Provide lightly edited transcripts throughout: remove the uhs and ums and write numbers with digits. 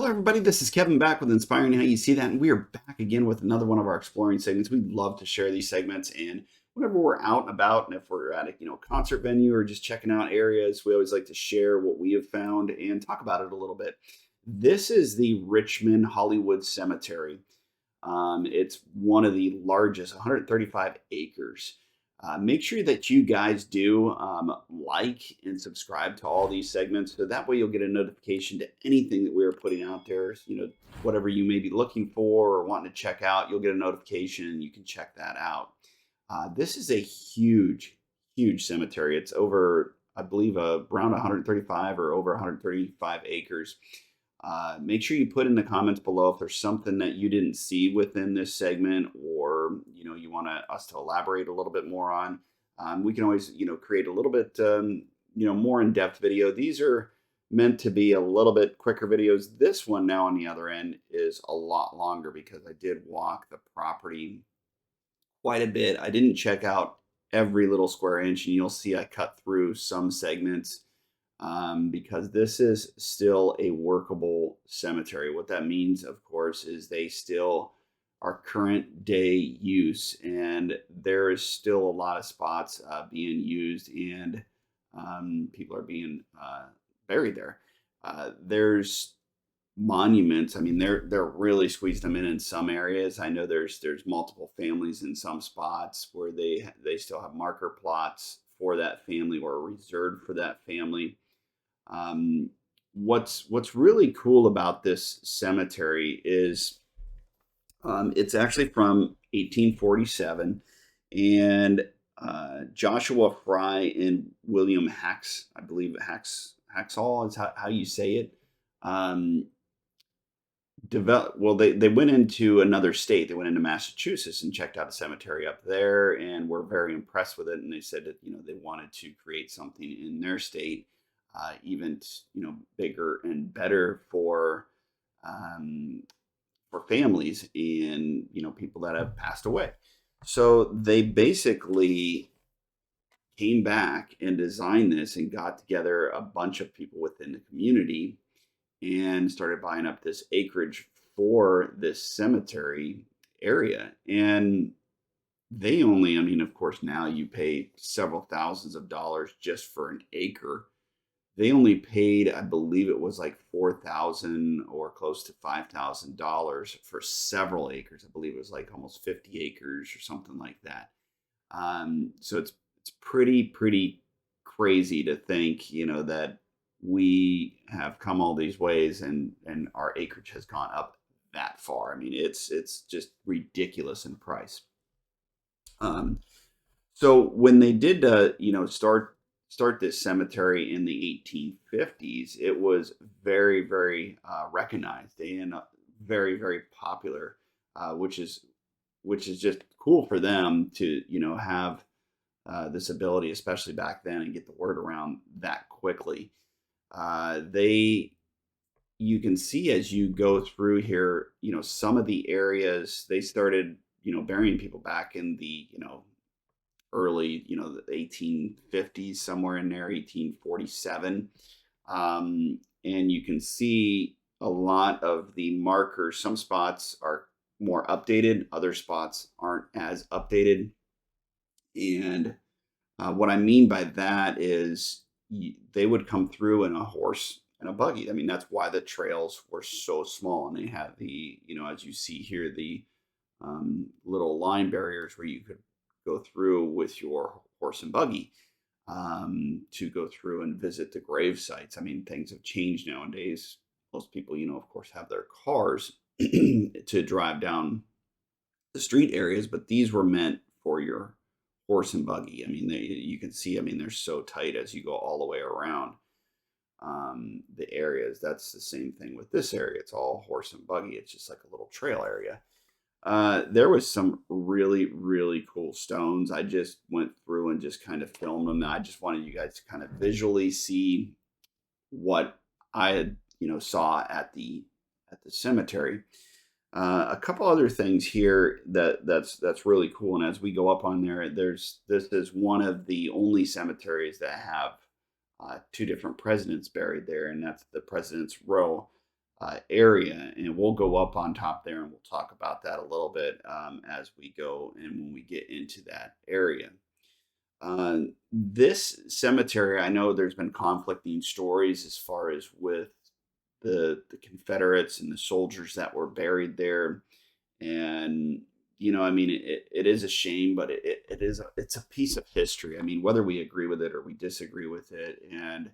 Hello, everybody. This is Kevin back with Inspiring How You See That, and we are back again with another one of our exploring segments. We love to share these segments, and whenever we're out and about, and if we're at a concert venue or just checking out areas, we always like to share what we have found and talk about it a little bit. This is the Richmond Hollywood Cemetery. It's one of the largest, 135 acres. Make sure that you guys do like and subscribe to all these segments, so that way you'll get a notification to anything that we're putting out there. Whatever you may be looking for or wanting to check out, you'll get a notification and you can check that out. This is a huge, huge cemetery. It's over, I believe, around 135 or over 135 acres. Make sure you put in the comments below if there's something that you didn't see within this segment, or you want us to elaborate a little bit more on. We can always create a little bit more in-depth video. These are meant to be a little bit quicker videos. This one now on the other end is a lot longer because I did walk the property quite a bit. I didn't check out every little square inch, and you'll see I cut through some segments because this is still a workable cemetery. What that means, of course, is they still are current day use, and there is still a lot of spots being used, and people are being buried there. There's monuments. I mean, they're really squeezed them in some areas. I know there's multiple families in some spots where they still have marker plots for that family or reserved for that family. What's really cool about this cemetery is it's actually from 1847, and Joshua Fry and William Hacks, I believe Haxall is how you say it. They went into another state. They went into Massachusetts and checked out a cemetery up there, and were very impressed with it. And they said that they wanted to create something in their state, even bigger and better for families and people that have passed away. So they basically came back and designed this and got together a bunch of people within the community and started buying up this acreage for this cemetery area. And they only, I mean, of course, now you pay several thousands of dollars just for an acre. They only paid, I believe it was like $4,000 or close to $5,000 for several acres. I believe it was like almost 50 acres or something like that. So it's pretty crazy to think, that we have come all these ways and our acreage has gone up that far. I mean, it's just ridiculous in price. So when they did, start this cemetery in the 1850s, it was very recognized and very popular, which is just cool for them to have this ability, especially back then, and get the word around that quickly. You can see as you go through here, some of the areas they started burying people back in the early, the 1850s, somewhere in there, 1847. And you can see a lot of the markers. Some spots are more updated, other spots aren't as updated. And what I mean by that is they would come through in a horse and a buggy. I mean, that's why the trails were so small, and they had the, as you see here, the little line barriers where you could go through with your horse and buggy to go through and visit the grave sites. I mean, things have changed nowadays. Most people, of course, have their cars to drive down the street areas, but these were meant for your horse and buggy. I mean, you can see, I mean, they're so tight as you go all the way around the areas. That's the same thing with this area. It's all horse and buggy. It's just like a little trail area. There was some really cool stones. I just went through and just kind of filmed them. I just wanted you guys to kind of visually see what I had, saw at the cemetery. A couple other things here that's really cool. And as we go up on there, this is one of the only cemeteries that have two different presidents buried there, and that's the President's Row. area, and we'll go up on top there and we'll talk about that a little bit as we go and when we get into that area. This cemetery, I know there's been conflicting stories as far as with the Confederates and the soldiers that were buried there, and I mean, it is a shame, but it's a piece of history. I mean, whether we agree with it or we disagree with it, and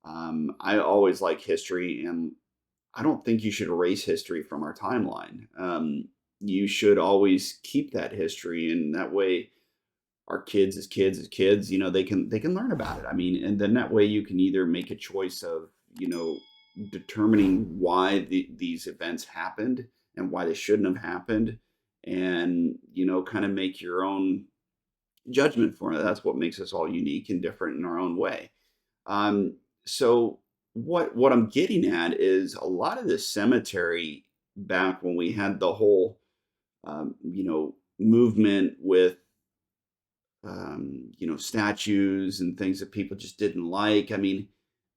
I always like history, and I don't think you should erase history from our timeline. You should always keep that history, and that way our kids, they can learn about it. I mean, and then that way you can either make a choice of, determining why these events happened and why they shouldn't have happened, and kind of make your own judgment for it. That's what makes us all unique and different in our own way. So what I'm getting at is a lot of this cemetery back when we had the whole movement with statues and things that people just didn't like. I mean,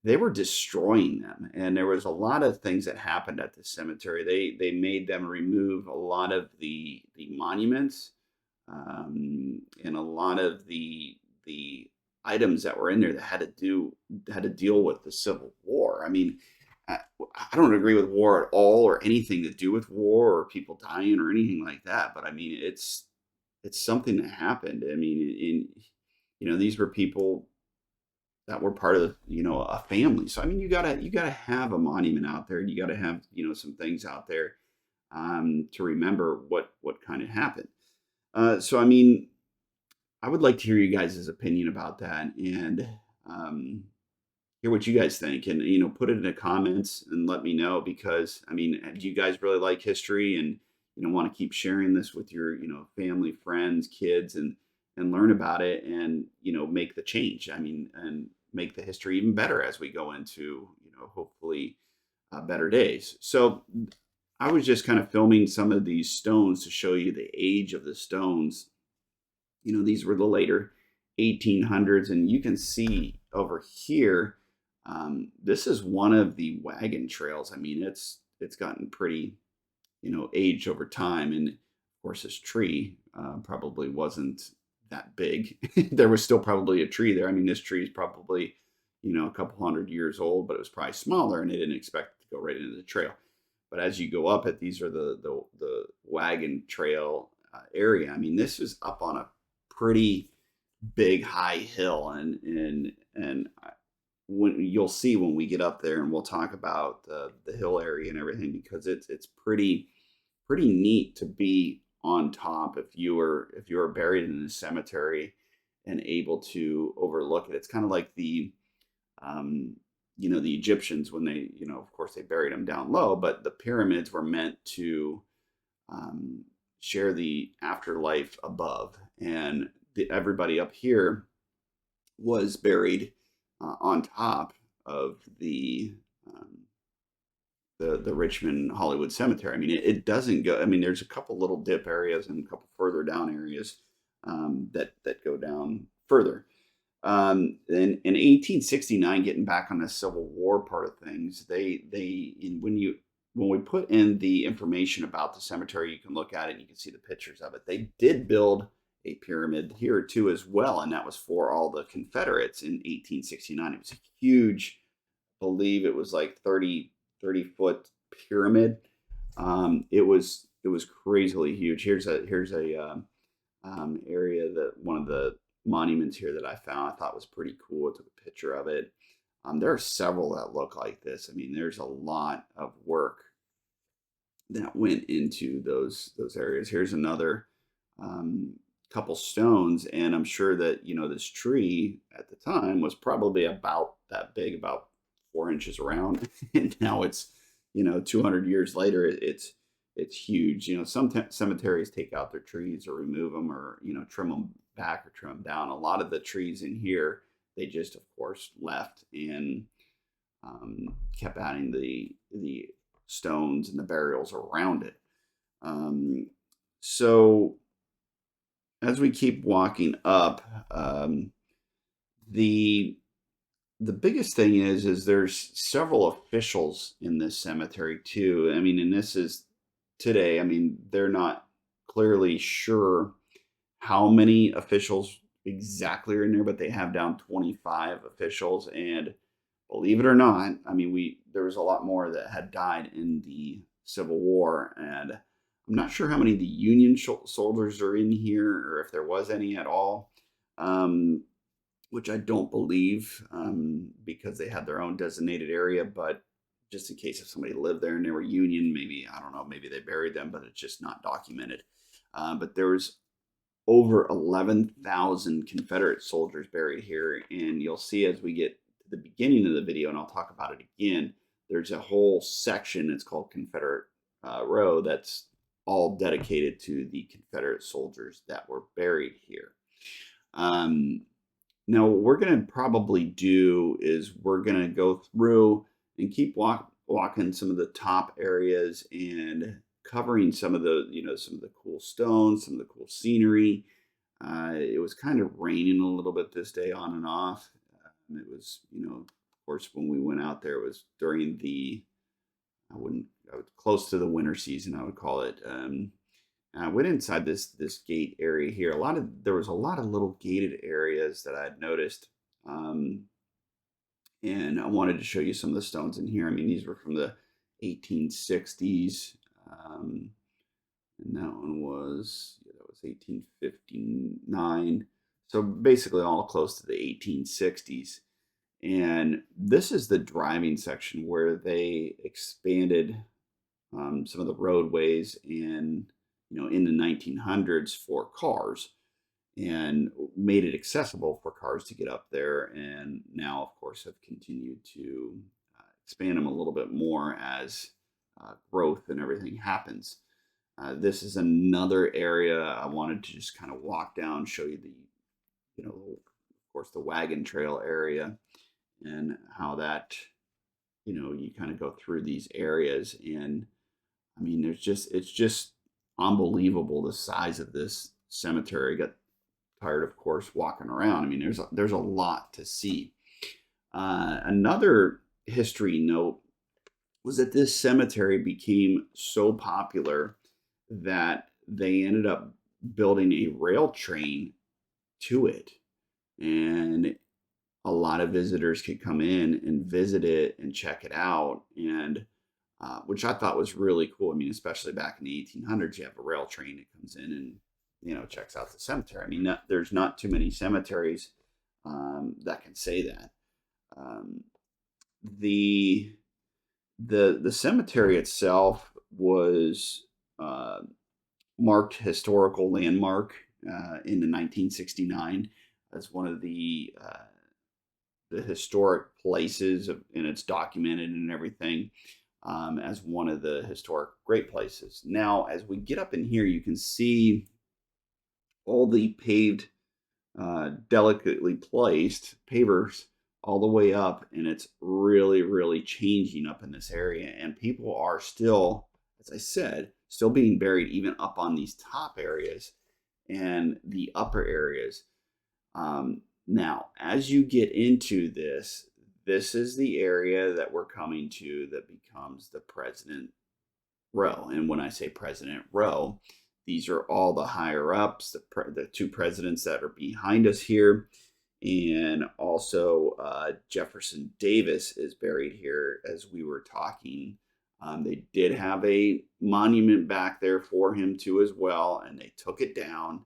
they were destroying them, and there was a lot of things that happened at the cemetery. They made them remove a lot of the monuments, and a lot of the items that were in there that had to deal with the Civil War. I mean, I, I don't agree with war at all, or anything to do with war, or people dying, or anything like that. But I mean, it's something that happened. I mean, these were people that were part of a family. So I mean, you gotta have a monument out there. You gotta have some things out there to remember what kind of happened. So I mean, I would like to hear you guys' opinion about that, and um, hear what you guys think, and put it in the comments and let me know, because I mean, do you guys really like history, and want to keep sharing this with your family, friends, kids, and learn about it, and make the change. I mean, and make the history even better as we go into hopefully better days. So I was just kind of filming some of these stones to show you the age of the stones. These were the later 1800s, and you can see over here, this is one of the wagon trails. I mean, it's gotten pretty aged over time, and of course this tree probably wasn't that big. There was still probably a tree there. I mean, this tree is probably a couple hundred years old, but it was probably smaller, and they didn't expect it to go right into the trail. But as you go up it, these are the wagon trail area. I mean, this is up on a pretty big high hill, and when you'll see when we get up there, and we'll talk about the hill area and everything, because it's pretty neat to be on top if you were buried in a cemetery and able to overlook it. It's kind of like um, the Egyptians, when they of course they buried them down low, but the pyramids were meant to um, share the afterlife above, and everybody up here was buried on top of um, the Richmond Hollywood Cemetery. I mean, it doesn't go. I mean, there's a couple little dip areas and a couple further down areas that go down further. In 1869, getting back on the Civil War part of things, when we put in the information about the cemetery, you can look at it and you can see the pictures of it. They did build a pyramid here too as well, and that was for all the Confederates in 1869. It was a huge, I believe it was like 30 foot pyramid. It was crazily huge. Here's a area that one of the monuments here that I found I thought was pretty cool. I took a picture of it. There are several that look like this. I mean, there's a lot of work that went into those areas. Here's another um, couple stones, and I'm sure that this tree at the time was probably about that big, about 4 inches around, and now it's 200 years later, it's huge. Some cemeteries take out their trees or remove them, or trim them back or trim them down. A lot of the trees in here, they just of course left, and kept adding the stones and the burials around it. Um, so as we keep walking up, the the biggest thing is there's several officials in this cemetery too. I mean, and this is today. I mean, they're not clearly sure how many officials exactly are in there, but they have down 25 officials. And believe it or not, I mean, we there was a lot more that had died in the Civil War, and I'm not sure how many of the Union soldiers are in here, or if there was any at all. Um, which I don't believe, because they had their own designated area. But just in case if somebody lived there and they were Union, maybe I don't know, maybe they buried them, but it's just not documented. But there was over 11,000 Confederate soldiers buried here. And you'll see as we get to the beginning of the video, and I'll talk about it again, there's a whole section, it's called Confederate Row, that's all dedicated to the Confederate soldiers that were buried here. Now, what we're going to probably do is we're going to go through and keep walking some of the top areas and covering some of the, some of the cool stones, some of the cool scenery. It was kind of raining a little bit this day on and off. It was, of course, when we went out there, it was during I was close to the winter season, I would call it. I went inside this gate area here. There was a lot of little gated areas that I had noticed, and I wanted to show you some of the stones in here. I mean, these were from the 1860s, and that one was 1859. So basically, all close to the 1860s. And this is the driving section where they expanded some of the roadways in the 1900s for cars, and made it accessible for cars to get up there. And now, of course, have continued to expand them a little bit more as growth and everything happens. This is another area I wanted to just kind of walk down, show you of course, the wagon trail area, and how that, you kind of go through these areas. And I mean, it's just unbelievable the size of this cemetery. I got tired, of course, walking around. I mean, there's a lot to see. Another history note was that this cemetery became so popular that they ended up building a rail train to it, and a lot of visitors could come in and visit it and check it out, and which I thought was really cool. I mean, especially back in the 1800s, you have a rail train that comes in and checks out the cemetery. I mean, there's not too many cemeteries that can say that. The the cemetery itself was marked historical landmark in the 1969 as one of the historic places, and it's documented and everything, as one of the historic great places. Now, as we get up in here, you can see all the paved, delicately placed pavers all the way up, and it's really, really changing up in this area. And people are still, as I said, still being buried even up on these top areas and the upper areas. Now, as you get into this is the area that we're coming to that becomes the President Row. And when I say President Row, these are all the higher ups, the two presidents that are behind us here. And also Jefferson Davis is buried here as we were talking. They did have a monument back there for him too as well, and they took it down.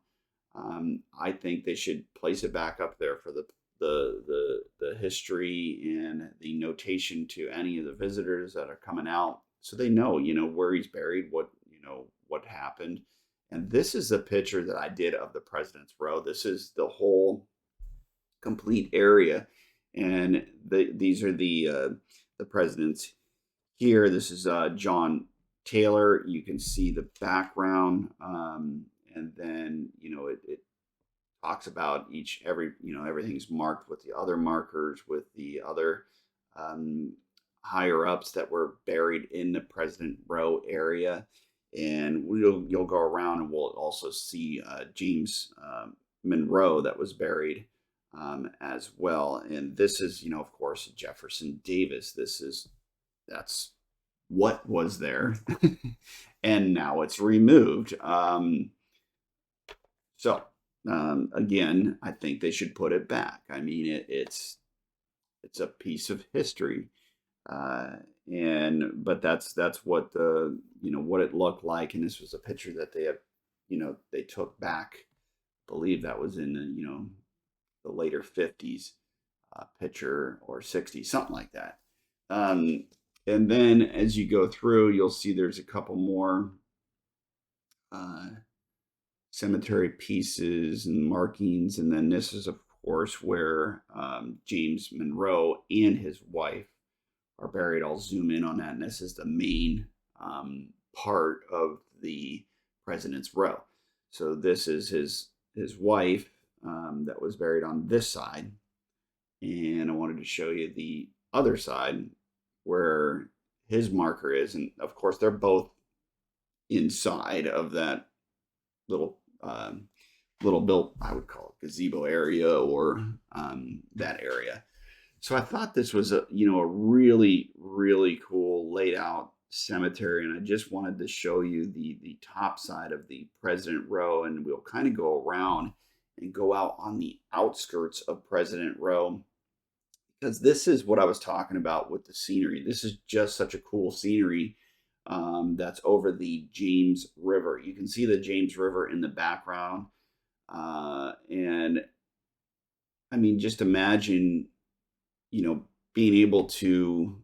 I think they should place it back up there for the history and the notation to any of the visitors that are coming out, so they know, where he's buried, what happened. And this is the picture that I did of the President's Row. This is the whole complete area, and these are the presidents here. This is John Taylor. You can see the background, and then it talks about everything's marked with the other markers with the other higher ups that were buried in the President Row area. And you'll go around and we'll also see James Monroe that was buried as well. And this is, of course, Jefferson Davis. That's what was there, and now it's removed. So again, I think they should put it back. I mean, it's a piece of history, uh, and but that's what the what it looked like, and this was a picture that they took back. I believe that was in the later 50s picture or 60s, something like that. Um, and then as you go through, you'll see there's a couple more uh, cemetery pieces and markings. And then this is, of course, where James Monroe and his wife are buried. I'll zoom in on that. And this is the main part of the President's Row. So this is his wife that was buried on this side. And I wanted to show you the other side where his marker is. And of course, they're both inside of that little little built, I would call it gazebo area, or that area. So I thought this was a really, really cool laid out cemetery, and I just wanted to show you the top side of the President Row, and we'll kind of go around and go out on the outskirts of President Row, because this is what I was talking about with the scenery. This is just such a cool scenery that's over the James River. You can see the James River in the background. And I mean, just imagine, being able to,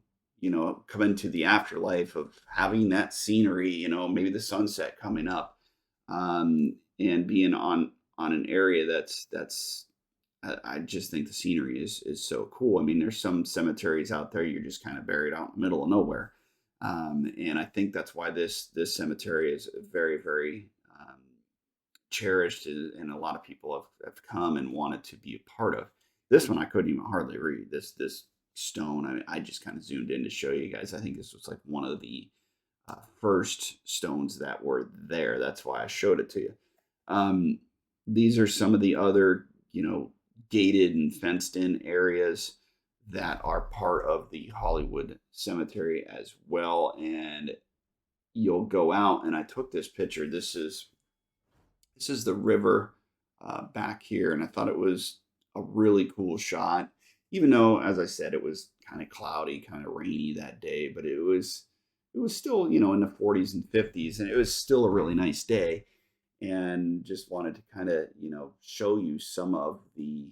come into the afterlife of having that scenery, maybe the sunset coming up, and being on an area that's I just think the scenery is so cool. I mean, there's some cemeteries out there you're just kind of buried out in the middle of nowhere, and I think that's why this cemetery is very, very cherished, and a lot of people have come and wanted to be a part of. This one I couldn't even hardly read. This stone. I mean, I just kind of zoomed in to show you guys. I think this was like one of the first stones that were there. That's why I showed it to you. These are some of the other, gated and fenced in areas that are part of the Hollywood Cemetery as well. And you'll go out, and I took this picture. This is the river back here, and I thought it was a really cool shot. Even though, as I said, it was kind of cloudy, kind of rainy that day, but it was still, in the 40s and 50s, and it was still a really nice day. And just wanted to kind of, show you some of the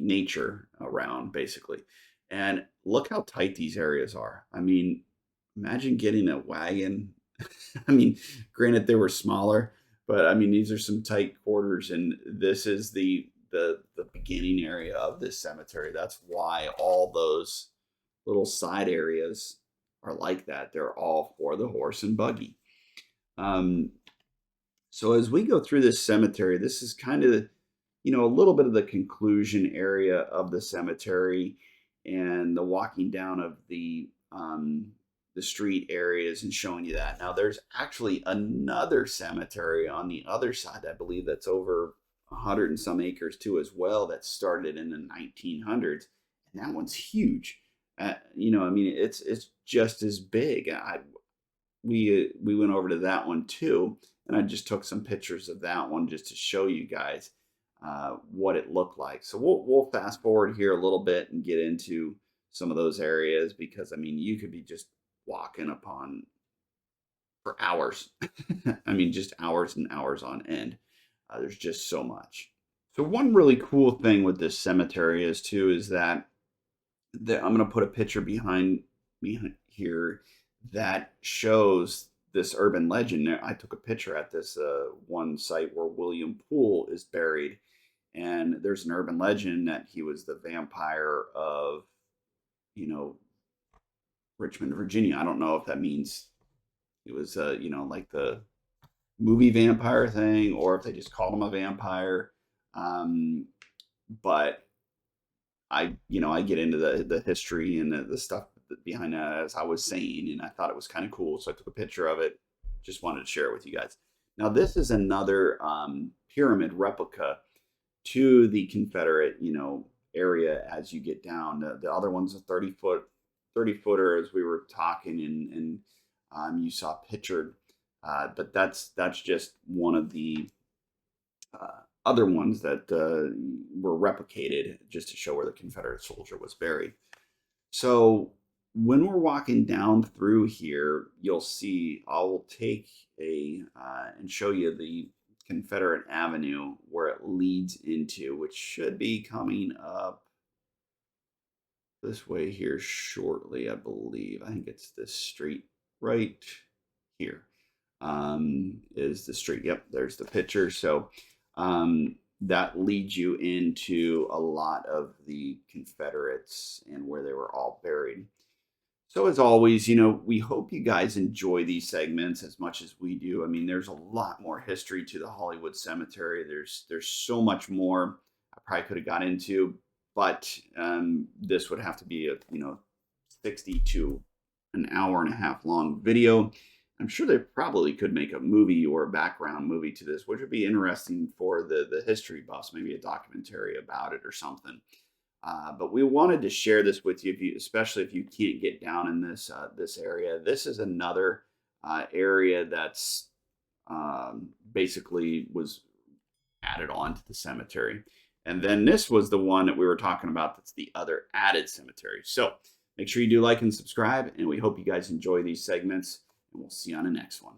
nature around, basically. And look how tight these areas are. I mean, imagine getting a wagon. I mean, granted they were smaller, but I mean these are some tight quarters, and this is the beginning area of this cemetery. That's why all those little side areas are like that. They're all for the horse and buggy. Um, so as we go through this cemetery, this is kind of, a little bit of the conclusion area of the cemetery, and the walking down of the street areas and showing you that. Now there's actually another cemetery on the other side, I believe, that's over 100 and some acres too as well, that started in the 1900s, and that one's huge. I mean, it's just as big. We went over to that one too, and I just took some pictures of that one just to show you guys what it looked like. So we'll fast forward here a little bit and get into some of those areas, because I mean, you could be just walking upon for hours. I mean, just hours and hours on end. There's just so much. So one really cool thing with this cemetery is that I'm going to put a picture behind me here that shows this urban legend. I took a picture at this one site where William Poole is buried, and there's an urban legend that he was the vampire of, Richmond, Virginia. I don't know if that means it was, like the movie vampire thing, or if they just called him a vampire. But I get into the history and the stuff behind that, as I was saying, and I thought it was kind of cool, so I took a picture of it. Just wanted to share it with you guys. Now this is another pyramid replica to the Confederate, area as you get down. The other one's a 30 footer, as we were talking, and you saw pictured. But that's just one of the other ones that were replicated just to show where the Confederate soldier was buried. So when we're walking down through here, you'll see I will take and show you the Confederate Avenue where it leads into, which should be coming up this way here shortly, I believe. I think it's this street right here is the street. Yep, there's the picture. So that leads you into a lot of the Confederates and where they were all buried. So as always, we hope you guys enjoy these segments as much as we do. I mean, there's a lot more history to the Hollywood Cemetery. There's so much more I probably could have got into, but this would have to be a 60 to an hour and a half long video. I'm sure they probably could make a movie or a background movie to this, which would be interesting for the history buffs, maybe a documentary about it or something. But we wanted to share this with you, especially if you can't get down in this area. This is another area that's basically was added on to the cemetery. And then this was the one that we were talking about that's the other added cemetery. So make sure you do like and subscribe, and we hope you guys enjoy these segments, and we'll see you on the next one.